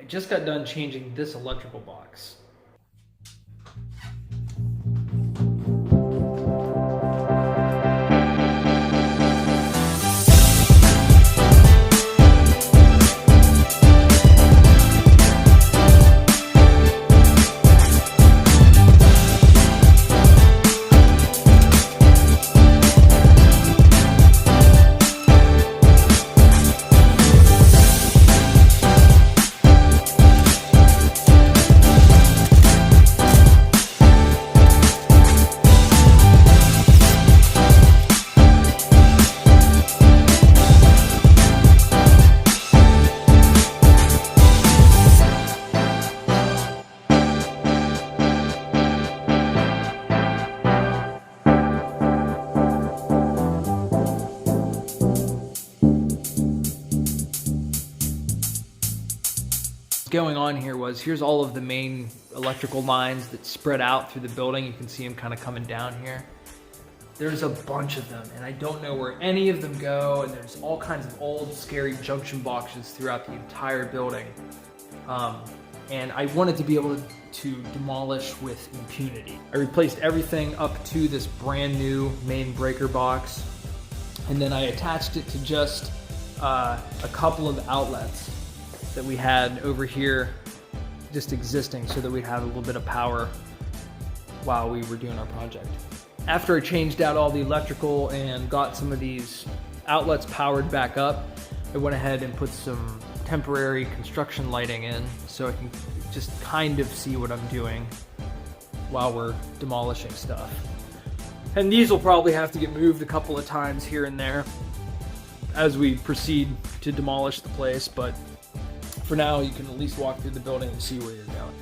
I just got done changing this electrical box. Going on here was, here's all of the main electrical lines that spread out through the building. You can see them kind of coming down here. There's a bunch of them, and I don't know where any of them go, and there's all kinds of old, scary junction boxes throughout the entire building. And I wanted to be able to demolish with impunity. I replaced everything up to this brand new main breaker box, and then I attached it to just a couple of outlets that we had over here just existing so that we'd have a little bit of power while we were doing our project. After I changed out all the electrical and got some of these outlets powered back up, I went ahead and put some temporary construction lighting in so I can just kind of see what I'm doing while we're demolishing stuff. And these will probably have to get moved a couple of times here and there as we proceed to demolish the place, but for now, you can at least walk through the building and see where you're going.